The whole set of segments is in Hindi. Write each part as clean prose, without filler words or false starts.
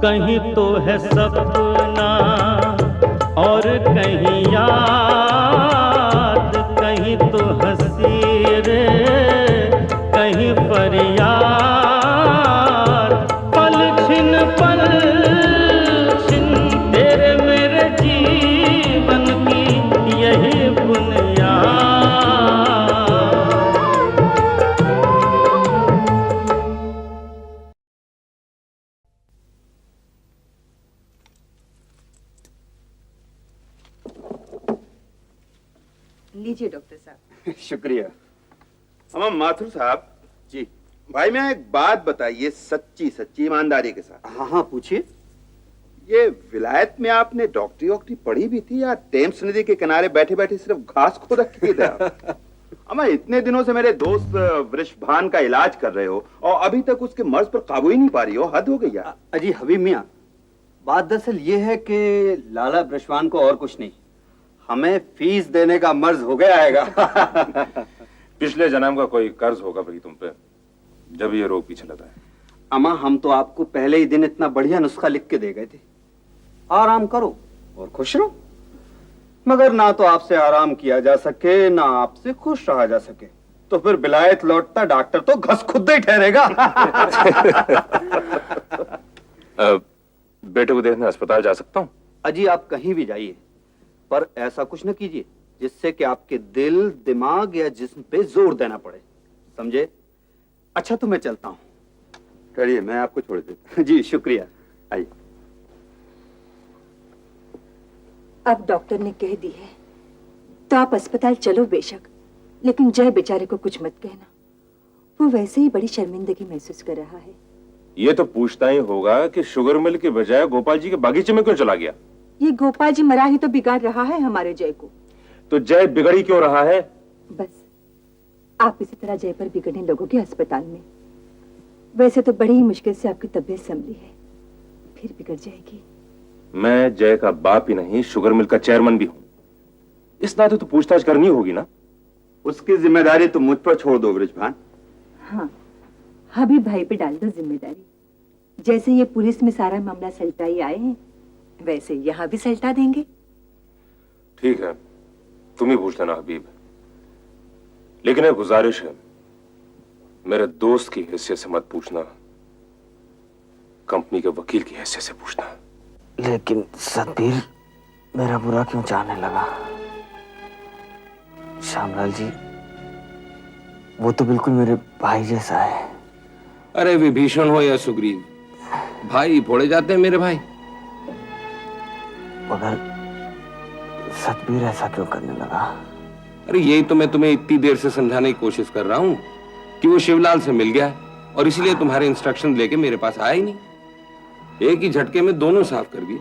कहीं तो है सपना और कहीं याद, कहीं तो हंसी रे कहीं फरियाद। पल छिन तेरे मेरे जीवन की यही बुनियाद। लीजिए डॉक्टर साहब। शुक्रिया। अम्मा माथुर साहब जी, भाई मैं एक बात बताइए सच्ची सच्ची ईमानदारी के साथ। हाँ हाँ पूछिए। ये विलायत में आपने डॉक्टरी वॉक्टरी पढ़ी भी थी या टेम्स नदी के किनारे बैठे बैठे सिर्फ घास खोदा किए थे? अम्मा इतने दिनों से मेरे दोस्त वृषभान का इलाज कर रहे हो और अभी तक उसके मर्ज पर काबू ही नहीं पा रही हो, हद हो गई यार। अजी हबीब मियाँ, बात दरअसल ये है कि लाला वृषभान को और कुछ नहीं, हमें फीस देने का मर्ज हो गया है। पिछले जन्म का कोई कर्ज होगा भाई तुम पे, जब ये रोग पीछे लगा है। अम्मा हम तो आपको पहले ही दिन इतना बढ़िया नुस्खा लिख के दे गए थे, आराम करो और खुश रहो। मगर ना तो आपसे आराम किया जा सके ना आपसे खुश रहा जा सके, तो फिर विलायत लौटता डॉक्टर तो घस खुद ही ठहरेगा। बेटे को देखने अस्पताल जा सकता हूँ? अजी आप कहीं भी जाइए, पर ऐसा कुछ न कीजिए जिससे कि आपके दिल दिमाग या जिस्म पे जोर देना पड़े, समझे? अच्छा तो मैं चलता हूँ। चलिए मैं आपको छोड़ देता हूँ। जी शुक्रिया। आइए। अब डॉक्टर ने कह दी है तो आप अस्पताल चलो बेशक, लेकिन जय बेचारे को कुछ मत कहना। वो वैसे ही बड़ी शर्मिंदगी महसूस कर रहा है। ये तो पूछता ही होगा कि शुगर मिल के बजाय गोपाल जी के बागीचे में क्यों चला गया? ये गोपाल जी मरा ही तो बिगाड़ रहा है हमारे जय को। तो जय बिगड़ी क्यों रहा है? बस आप इसी तरह जय पर बिगड़ने लगोगे अस्पताल में। वैसे तो बड़ी ही मुश्किल से आपकी तबीयत संभली है, फिर बिगड़ जाएगी। मैं जय का बाप ही नहीं, शुगर मिल का चेयरमैन भी हूं। इस नाते तो पूछताछ करनी होगी ना। उसकी जिम्मेदारी तो मुझ पर छोड़ दो वृषभान। हाँ, हबीब भाई पे डाल दो जिम्मेदारी। जैसे ये पुलिस में सारा मामला सलटाई आए हैं, वैसे यहाँ भी सलटा देंगे। ठीक है, तुम ही पूछ लेना हबीब, लेकिन एक गुजारिश है, मेरे दोस्त की हैसियत से मत पूछना, कंपनी के वकील की हैसियत से पूछना। लेकिन सतबीर मेरा बुरा क्यों चाहने लगा? श्यामलाल जी, वो तो बिल्कुल मेरे भाई जैसा है। अरे विभीषण हो या सुग्रीव, भाई फोड़े जाते हैं मेरे भाई। मगर सतबीर ऐसा क्यों करने लगा? अरे यही तो मैं तुम्हें इतनी देर से समझाने की कोशिश कर रहा हूं कि वो शिवलाल से मिल गया और इसीलिए तुम्हारे इंस्ट्रक्शन लेके मेरे पास आया ही नहीं। एक ही झटके में दोनों साफ कर दिए।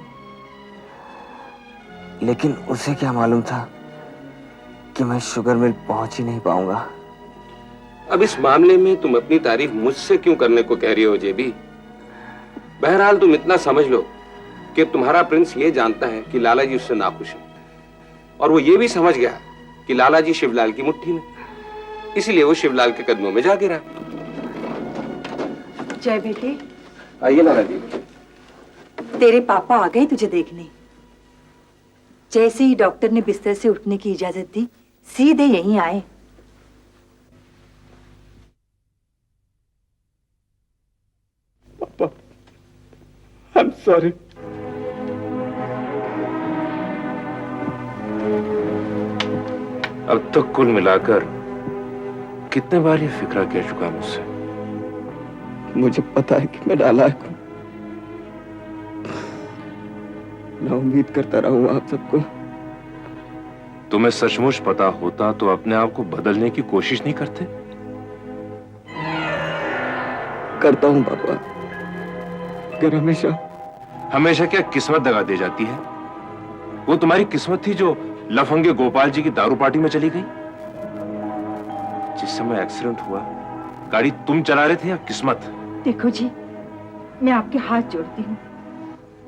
लेकिन उसे क्या मालूम था कि मैं शुगर मिल पहुंच ही नहीं पाऊंगा। अब इस मामले में तुम अपनी तारीफ मुझसे क्यों करने को कह रही हो जेबी? बहरहाल तुम इतना समझ लो कि तुम्हारा प्रिंस ये जानता है कि लाला जी उससे नाखुश है, और वो ये भी समझ गया कि लाला जी शिवलाल की मुट्ठी में, इसीलिए वो शिवलाल के कदमों में जा गिरा। जय बेटे, आइए लाला जी। तेरे पापा आ गए तुझे देखने। जैसे ही डॉक्टर ने बिस्तर से उठने की इजाजत दी, सीधे यहीं आए। पापा, I'm sorry. अब तक कुल मिलाकर कितने बार ये फिक्रा कह चुका मुझसे? मुझे पता है कि मैं नालायक हूं। मैं उम्मीद करता रहूं आप सबको। तुम्हें सचमुच पता होता तो अपने आप को बदलने की कोशिश नहीं करते? करता हूं पापा, अगर हमेशा क्या किस्मत दगा दे जाती है? वो तुम्हारी किस्मत थी जो लफंगे गोपाल जी की दारू पार्टी में चली गई। जिस समय एक्सीडेंट हुआ, गाड़ी तुम चला रहे थे या किस्मत? देखो जी, मैं आपके हाथ जोड़ती हूँ,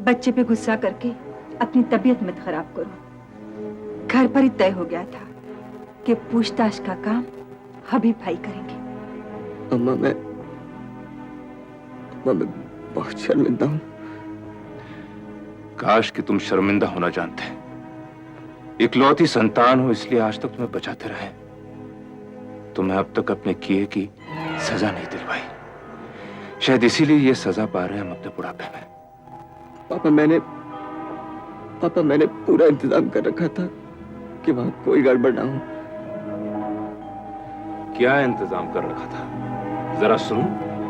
बच्चे पे गुस्सा करके अपनी तबीयत मत खराब करो। घर पर ही तय हो गया था कि पूछताछ का काम हबीब भाई करेंगे। अम्मा मैं बहुत शर्मिंदा हूँ। काश कि तुम शर्मिंदा होना जानते। इकलौती संतान हो इसलिए आज तक तुम्हें बचाते रहे। तुम्हें अब तक अपने किए की सजा नहीं दिलवाई। शायद इसीलिए ये सजा पा रहे हैं हम अपने बुढ़ापे में। पापा मैंने पूरा इंतजाम कर रखा था कि वहां कोई गड़बड़ ना हो। क्या इंतजाम कर रखा था, जरा सुनो।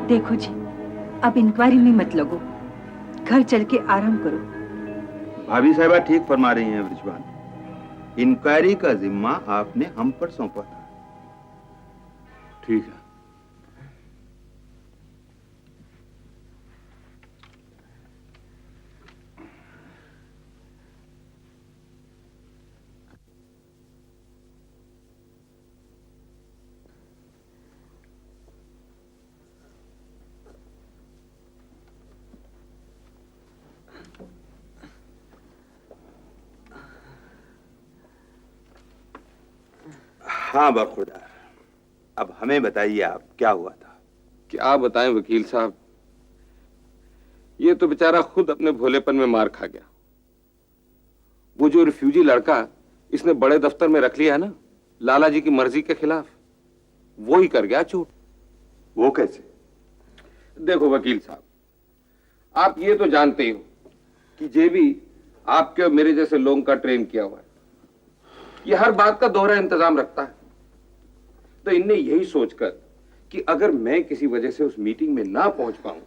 देखो जी, अब इंक्वायरी में मत लगो, घर चल के आराम करो। भाभी साहिबा ठीक फरमा रही हैं वृषभान। इंक्वायरी का जिम्मा आपने हम पर सौंपा था। ठीक है। हाँ बखुरदार, अब हमें बताइए आप क्या हुआ था। क्या बताएं वकील साहब, ये तो बेचारा खुद अपने भोलेपन में मार खा गया। वो जो रिफ्यूजी लड़का इसने बड़े दफ्तर में रख लिया है ना, लाला जी की मर्जी के खिलाफ, वो ही कर गया चोट। वो कैसे? देखो वकील साहब, आप ये तो जानते ही हो कि जेबी आपके और मेरे जैसे लोगों का ट्रेन किया हुआ है। ये हर बात का दोहरा इंतजाम रखता है। तो इनने यही सोचकर कि अगर मैं किसी वजह से उस मीटिंग में ना पहुंच पाऊं,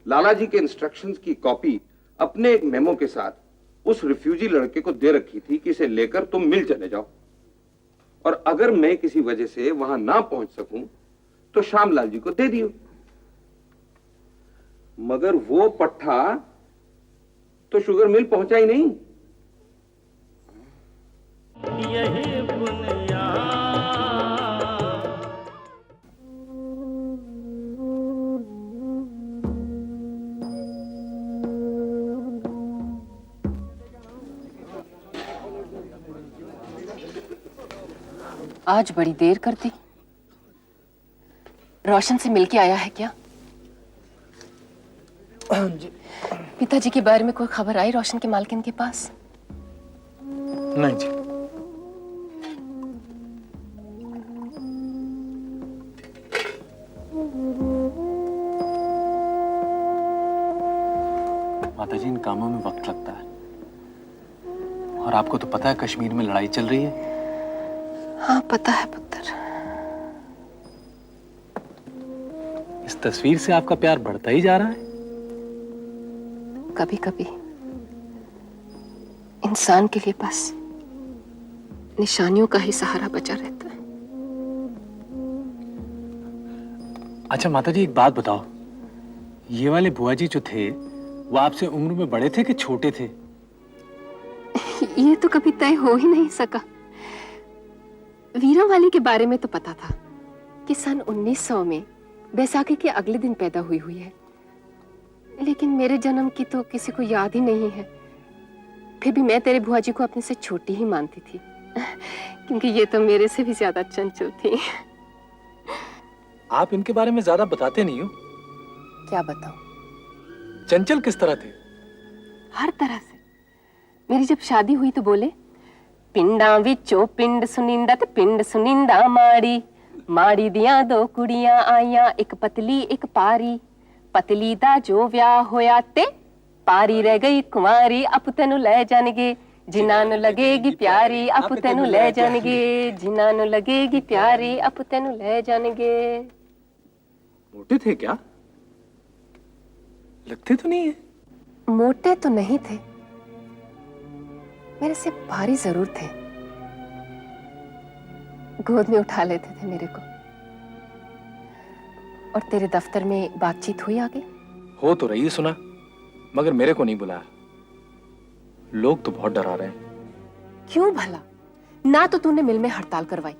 लाला जी के इंस्ट्रक्शंस की कॉपी अपने एक मेमो के साथ उस रिफ्यूजी लड़के को दे रखी थी कि इसे लेकर तुम मिल चले जाओ, और अगर मैं किसी वजह से वहां ना पहुंच सकूं तो श्यामलाल जी को दे दियो। मगर वो पट्टा तो शुगर मिल पहुंचा ही नहीं। यही बुनियाद आज बड़ी देर कर दी। रोशन से मिलके आया है क्या? पिताजी के बारे में कोई खबर आई रोशन के मालकिन के पास? नहीं जी। माताजी, इन कामों में वक्त लगता है, और आपको तो पता है कश्मीर में लड़ाई चल रही है। हाँ पता है पुत्र। इस तस्वीर से आपका प्यार बढ़ता ही जा रहा है। कभी कभी इंसान के लिए बस निशानियों का ही सहारा बचा रहता है। अच्छा माताजी, एक बात बताओ, ये वाले बुआ जी जो थे वो आपसे उम्र में बड़े थे कि छोटे थे? ये तो कभी तय हो ही नहीं सका। वीरा वाली के बारे में तो पता था कि सन 1900 में बैसाखी के अगले दिन पैदा हुई है, लेकिन मेरे जन्म की तो किसी को याद ही नहीं है। फिर भी मैं तेरे बुआ जी को अपने से छोटी ही मानती थी, क्योंकि ये तो मेरे से भी ज्यादा चंचल थी। आप इनके बारे में ज्यादा बताते नहीं हो। क्या बताऊं? चंचल किस तरह थे? हर तरह से। मेरी जब शादी हुई तो बोले, पिंडा विचो पिंड सुनिंदा ते पिंड सुनिंदा माड़ी, माड़ी दियां दो कुड़ियां आईयां, एक पतली एक पारी, पतली दा जो व्याह होया ते पारी रह गई कुंवारी, अप तेनू ले जाणगे जिन्हां नू लगेगी प्यारी, अप तेनू ले जाणगे जिन्हां नू लगेगी प्यारी, अप तेनू ले जाणगे। मोटे थे क्या? लगते तो नहीं है। मोटे तो नहीं थे, मेरे से भारी जरूर थे। गोद में उठा लेते थे मेरे को। और तेरे दफ्तर में बातचीत हुई आगे? हो तो रही है सुना, मगर मेरे को नहीं बुलाया। लोग तो बहुत डरा रहे हैं। क्यों भला? ना तो तूने मिल में हड़ताल करवाई,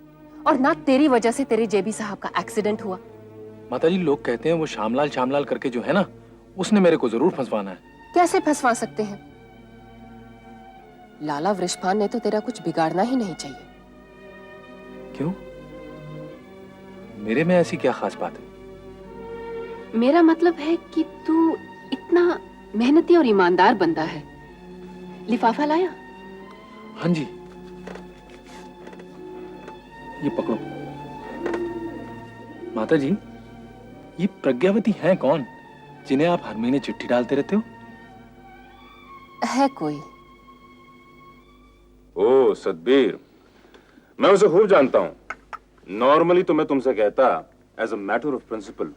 और ना तेरी वजह से तेरे जेबी साहब का एक्सीडेंट हुआ। माताजी, लोग कहते हैं वो श्यामलाल करके जो है ना, उसने मेरे को जरूर फंसवाना है। कैसे फंसवा सकते हैं? लाला वृषभान ने तो तेरा कुछ बिगाड़ना ही नहीं चाहिए। क्यों? मेरे में ऐसी क्या खास बात है? मेरा मतलब है कि तू इतना मेहनती और ईमानदार बंदा है। लिफाफा लाया? हाँ जी, ये पकड़ो। माता जी, ये प्रज्ञावती हैं कौन जिन्हें आप हर महीने चिट्ठी डालते रहते हो? है कोई? ओ सतबीर, मैं उसे खूब जानता हूं। नॉर्मली तो मैं तुमसे कहता as a matter of principle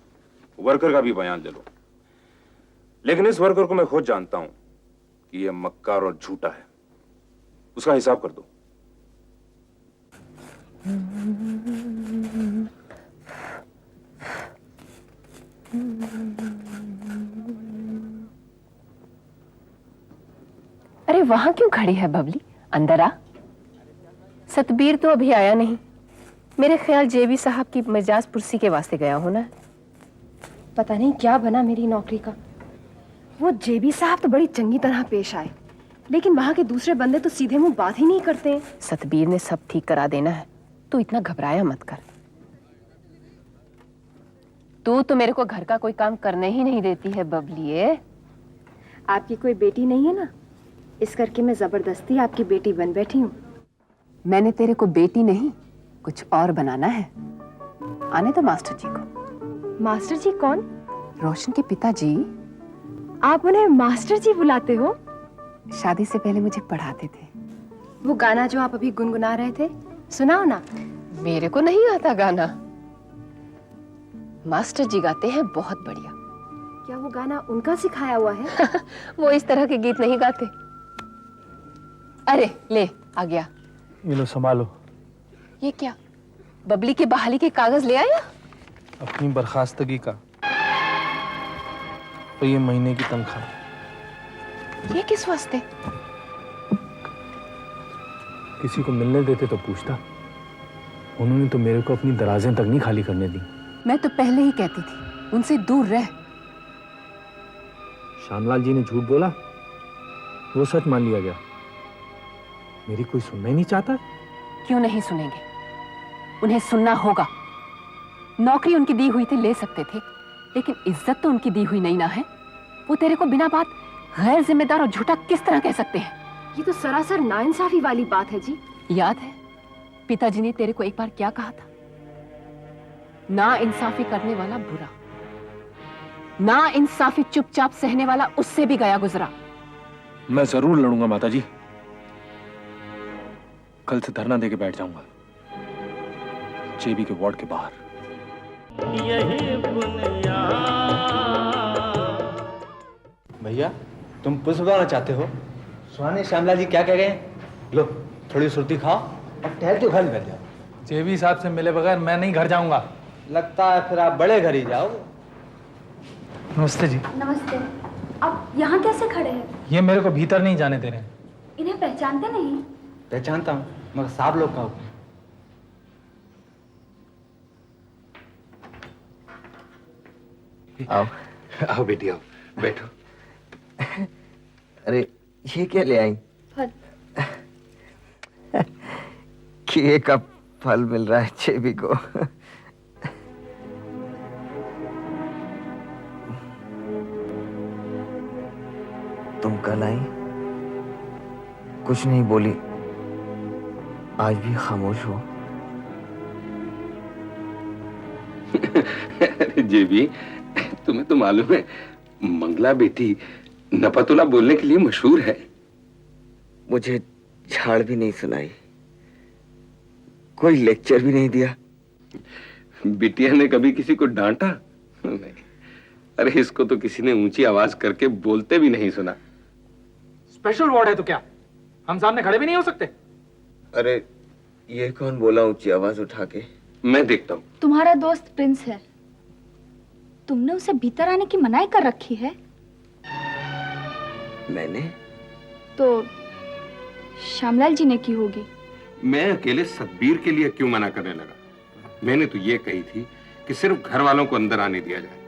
worker का भी बयान ले लो, लेकिन इस वर्कर को मैं खुद जानता हूं कि यह मक्कार और झूठा है। उसका हिसाब कर दो। अरे वहां क्यों खड़ी है बबली? अंदर आ। सतबीर तो अभी आया नहीं। मेरे ख्याल जेबी साहब की मिजाज पुरसी के वास्ते गया होना है। पता नहीं क्या बना मेरी नौकरी का। वो जेबी साहब तो बड़ी चंगी तरह पेश आए, लेकिन वहां के दूसरे बंदे तो सीधे मुंह बात ही नहीं करते। सतबीर ने सब ठीक करा देना है, तू इतना घबराया मत कर। तू तो मेरे को घर का कोई काम करने ही नहीं देती है बबलिए। आपकी कोई बेटी नहीं है ना, इस करके मैं जबरदस्ती आपकी बेटी बन बैठी हूँ। मैंने तेरे को बेटी नहीं कुछ और बनाना है। आने तो मास्टर जी को। मास्टर जी कौन? रोशन के पिताजी। आप उन्हें मास्टर जी बुलाते हो? शादी से पहले मुझे पढ़ाते थे। वो गाना जो आप अभी गुनगुना रहे थे, सुनाओ ना। मेरे को नहीं आता गाना, मास्टर जी गाते हैं बहुत बढ़िया। क्या वो गाना उनका सिखाया हुआ है? वो इस तरह के गीत नहीं गाते। अरे ले आ गया। ये लो संभालो। ये क्या? बबली के बहाली के कागज ले आया? अपनी बर्खास्तगी का और ये महीने की तनख्वाह। ये किस वास्ते? किसी को मिलने देते तो पूछता, उन्होंने तो मेरे को अपनी दराजें तक नहीं खाली करने दी। मैं तो पहले ही कहती थी उनसे दूर रह। श्यामलाल जी ने झूठ बोला, वो सच मान लिया गया। मेरी कोई सुनना ही नहीं चाहता। क्यों नहीं सुनेंगे? उन्हें सुनना होगा। नौकरी उनकी दी हुई थी, ले सकते थे, लेकिन इज्जत तो उनकी दी हुई नहीं ना है। वो तेरे को बिना बात गैर जिम्मेदार और झूठा किस तरह कह सकते हैं? ये तो सरासर नाइंसाफी वाली बात है जी। याद है पिताजी ने तेरे को एक बार क्या कहा था? ना इंसाफी करने वाला बुरा, ना इंसाफी चुपचाप सहने वाला उससे भी गया गुजरा। मैं जरूर लड़ूंगा माता जी। कल से धरना देके बैठ जाऊंगा जेबी के वार्ड के बाहर। यही बुनियाद। भैया तुम पुलिस बुलाना चाहते हो? सुहाने श्यामला जी क्या कह रहे हैं? लो थोड़ी सुर्ती खाओ और ठहर के घर में बैठ जाओ। जेबी साहब से मिले बगैर मैं नहीं घर जाऊंगा। लगता है फिर आप बड़े घर ही जाओ। नमस्ते जी। नमस्ते। आप यहाँ कैसे खड़े हैं? ये मेरे को भीतर नहीं जाने दे रहे। इन्हें पहचानते नहीं? पहचानता हूँ, मगर साहब लोग का हुक्म। आओ आओ बेटी आओ, बैठो। अरे ये क्या ले आई? फल। किए का फल मिल रहा है जेबी को। तुम कल आई, कुछ नहीं बोली, आज भी खामोश हो। अरे जेबी, तुम्हें तो मालूम है मंगला बेटी नपतुला बोलने के लिए मशहूर है। मुझे झाड़ भी नहीं सुनाई, कोई लेक्चर भी नहीं दिया। बिटिया ने कभी किसी को डांटा? नहीं। अरे इसको तो किसी ने ऊंची आवाज करके बोलते भी नहीं सुना। स्पेशल वार्ड है तो क्या हम सामने खड़े भी नहीं हो सकते? अरे ये कौन बोला ऊंची आवाज उठा के? मैं देखता हूँ। तुम्हारा दोस्त प्रिंस है, तुमने उसे भीतर आने की मनाही कर रखी है। मैंने? तो श्यामलाल जी ने की होगी। मैं अकेले सतबीर के लिए क्यों मना करने लगा? मैंने तो ये कही थी कि सिर्फ घर वालों को अंदर आने दिया जाए।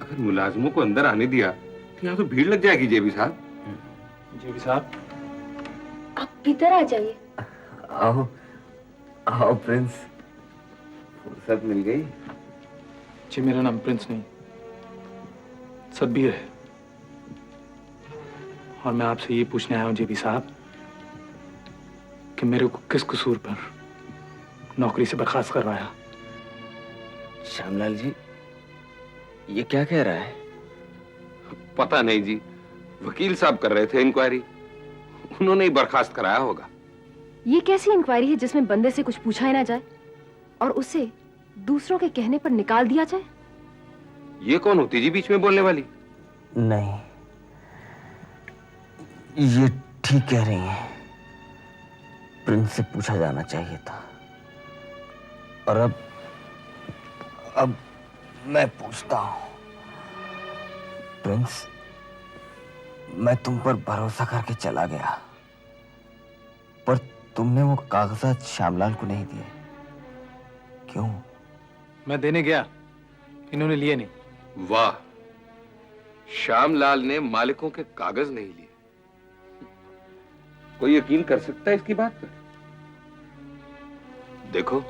अगर मुलाजिमों को अंदर आने दिया तो यहाँ तो भीड़ लग जाएगी। जेबी साहब, जेबी साहब आप भीतर आ जाइए। आओ आओ प्रिंस, फुर्सत मिल गई। जी मेरा नाम प्रिंस नहीं सतबीर है। और मैं आपसे ये पूछने आया हूं जेबी साहब कि मेरे को किस कसूर पर नौकरी से बर्खास्त करवाया। श्यामलाल जी, ये क्या कह रहा है? पता नहीं जी, वकील साहब कर रहे थे इंक्वायरी, उन्होंने ही बर्खास्त कराया होगा। ये कैसी इंक्वायरी है जिसमें बंदे से कुछ पूछा ही ना जाए और उसे दूसरों के कहने पर निकाल दिया जाए? ये कौन होती जी बीच में बोलने वाली? नहीं, ये ठीक कह रही हैं। प्रिंस से पूछा जाना चाहिए था और अब मैं पूछता हूं। प्रिंस, मैं तुम पर भरोसा करके चला गया, पर तुमने वो कागजात श्यामलाल को नहीं दिए, क्यों? मैं देने गया, इन्होंने लिए नहीं। वाह, श्यामलाल ने मालिकों के कागज नहीं लिए। कोई यकीन कर सकता है इसकी बात पर? देखो,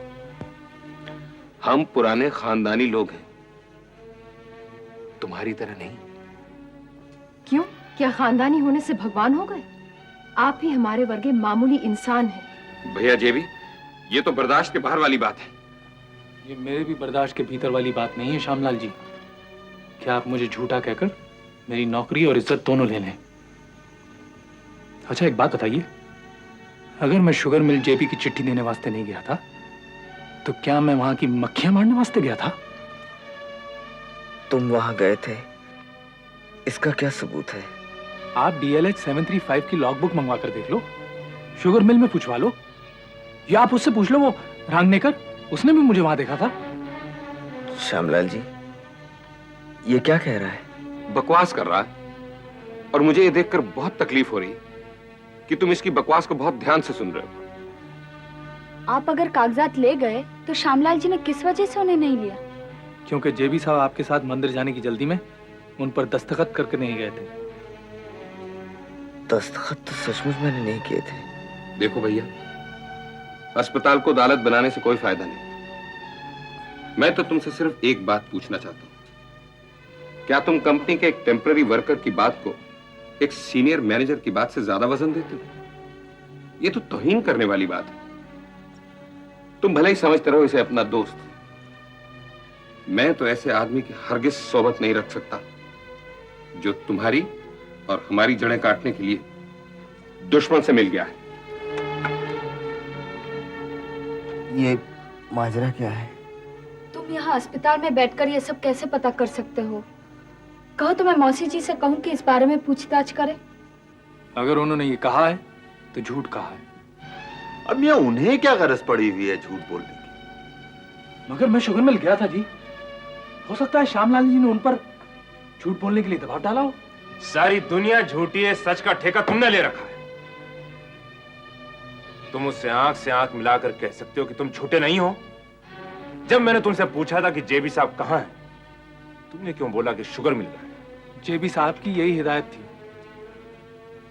हम पुराने खानदानी लोग हैं, तुम्हारी तरह नहीं। क्यों? क्या खानदानी होने से भगवान हो गए? आप ही हमारे वर्गे मामूली इंसान हैं। भैया जेबी, ये तो बर्दाश्त के बाहर वाली बात है। ये मेरे भी बर्दाश्त के भीतर वाली बात नहीं है श्यामलाल जी। क्या आप मुझे झूठा कहकर मेरी नौकरी और इज्जत दोनों ले लें? अच्छा एक बात बताइए, अगर मैं शुगर मिल जेबी की चिट्ठी देने वास्ते नहीं गया था तो क्या मैं वहां की मक्खियां मारने वास्ते गया था? तुम वहां गए थे, इसका क्या सबूत है? आप DLH 735 की लॉग बुक मंगवा कर देख लो, शुगर मिल में पूछवा लो, या आप उससे पूछ लो, वो रांगनेकर, उसने भी मुझे वहां देखा था। श्यामलाल जी, ये क्या कह रहा है? बकवास कर रहा है, और मुझे ये देखकर बहुत तकलीफ हो रही है कि तुम इसकी बकवास को बहुत ध्यान से सुन रहे हो। आप अगर कागजात ले गए तो श्यामलाल जी ने किस वजह से उन्हें नहीं लिया? क्योंकि जेबी साहब आपके साथ मंदिर जाने की जल्दी में उन पर दस्तखत करके नहीं गए थे। दस्तखत तो सचमुच मैंने नहीं किए थे। देखो भैया, अस्पताल को अदालत बनाने से कोई फायदा नहीं। मैं तो तुमसे सिर्फ एक बात पूछना चाहता हूं, क्या तुम कंपनी के एक टेम्पररी वर्कर की बात को एक सीनियर मैनेजर की बात से ज्यादा वजन देते हो? ये तो तौहीन करने वाली बात है। तुम भले ही समझते रहो इसे अपना दोस्त, मैं तो ऐसे आदमी की हरगिज सोबत नहीं रख सकता जो तुम्हारी और हमारी जड़ें काटने के लिए दुश्मन से मिल गया है। ये माजरा क्या है? तुम यहाँ अस्पताल में बैठकर ये सब कैसे पता कर सकते हो? कहो तो मैं मौसी जी से कहूँ कि इस बारे में पूछताछ करें। अगर उन्होंने ये कहा है तो झूठ कहा है। अब ये उन्हें क्या गरज पड़ी हुई है झूठ बोलने की? मगर मैं शुगर मिल गया था जी, हो सकता है श्यामलाल जी ने उन पर झूठ बोलने के लिए दबाव डाला हो। सारी दुनिया झूठी है, सच का ठेका तुमने ले रखा है। तुम उससे आंख मिलाकर कह सकते हो कि तुम झूठे नहीं हो। जब मैंने तुमसे पूछा था कि जेबी साहब कहां हैं, तुमने क्यों बोला कि शुगर मिल रहा है? जेबी साहब की यही हिदायत थी।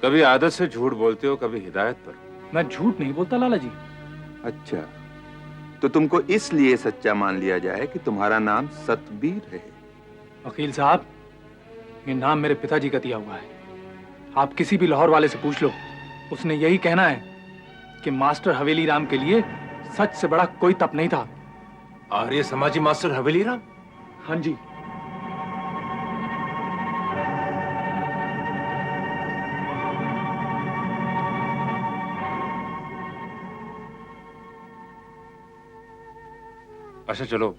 कभी आदत से झूठ बोलते हो, कभी हिदायत पर। मैं झूठ नहीं बोलता लाला जी। अच्छा, तो तुमको इसलिए सच्चा मान लिया जाए कि तुम्हारा नाम सतबीर है। वकील साहब, ये नाम मेरे पिताजी का दिया हुआ है। आप किसी भी लाहौर वाले से पूछ लो, उसने यही कहना है कि मास्टर हवेली राम के लिए सच से बड़ा कोई तप नहीं था। आर्य समाजी मास्टर हवेली राम? हाँ जी। अच्छा चलो,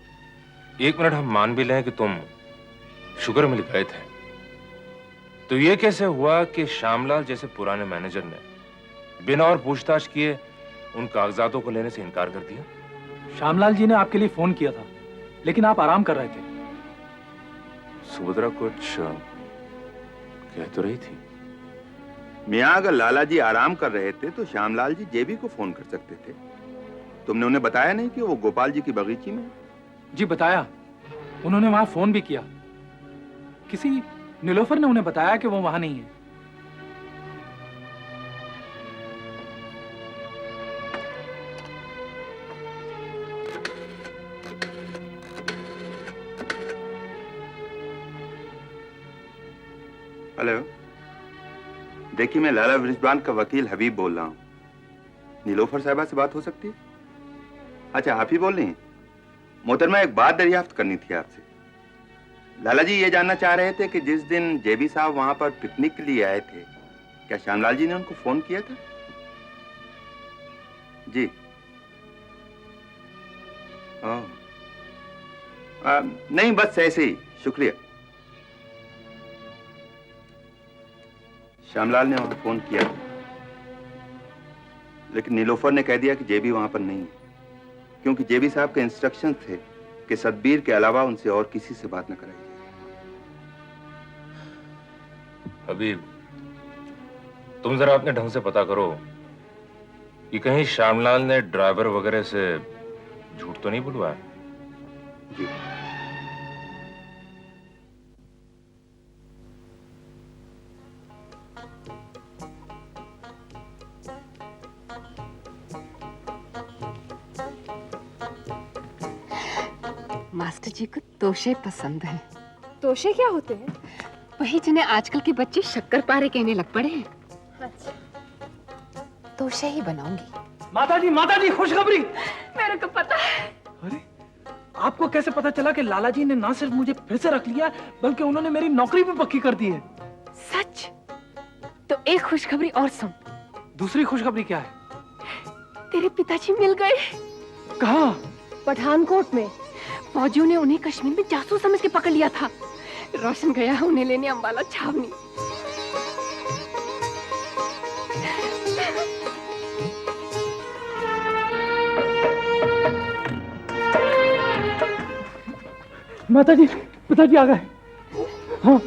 एक मिनट हम मान भी लें कि तुम शुगर मिल गए थे, तो ये कैसे हुआ कि श्यामलाल जैसे पुराने मैनेजर ने बिना और पूछताछ किए उन कागजातों को लेने से इनकार कर दिया? श्यामलाल जी ने आपके लिए फोन किया था, लेकिन आप आराम कर रहे थे। सुभद्रा कुछ कह तो रही थी। मियाँ, अगर लाला जी आराम कर रहे थे तो श्यामलाल जी जेबी को फोन कर सकते थे। तुमने उन्हें बताया नहीं कि वो गोपाल जी की बगीची में? जी बताया, उन्होंने वहां फोन भी किया। किसी नीलोफर ने उन्हें बताया कि वो वहां नहीं है। हेलो, देखिए, मैं लाला वृषभान का वकील हबीब बोल रहा हूँ। नीलोफर साहिबा से बात हो सकती है? अच्छा, आप ही बोल रही हैं? मोहतरमा, एक बात दरियाफ्त करनी थी आपसे। लाला जी ये जानना चाह रहे थे कि जिस दिन जेबी साहब वहां पर पिकनिक के लिए आए थे, क्या श्यामलाल जी ने उनको फोन किया था? जी। नहीं, बस ऐसे ही, शुक्रिया। श्यामलाल ने वहां फोन किया था, लेकिन नीलोफर ने कह दिया कि जेबी वहां पर नहीं है, क्योंकि जेबी साहब के इंस्ट्रक्शन थे कि सतबीर के अलावा उनसे और किसी से बात न कराई जाए। हबीब, तुम जरा अपने ढंग से पता करो कि कहीं श्यामलाल ने ड्राइवर वगैरह से झूठ तो नहीं बुलवाया? जी। मास्टर जी को तोशे पसंद है। तोशे क्या होते हैं? वही जिन्हें आजकल के बच्चे शक्करपारे कहने लग पड़े हैं। अच्छा। तोशे ही बनाऊंगी। माता जी खुशखबरी। मेरे को पता है। अरे, आपको कैसे पता चला कि लाला जी ने ना सिर्फ मुझे फिर से रख लिया, बल्कि उन्होंने मेरी नौकरी भी पक्की कर दी है? सच? तो एक खुशखबरी और सुन। दूसरी खुशखबरी क्या है? तेरे पिताजी मिल गए। कहाँ? पठानकोट में। फौजियों ने उन्हें कश्मीर में जासूस समझ के पकड़ लिया था। रोशन गया है उन्हें लेने अंबाला छावनी। माताजी, पिताजी आ गए। हाँ।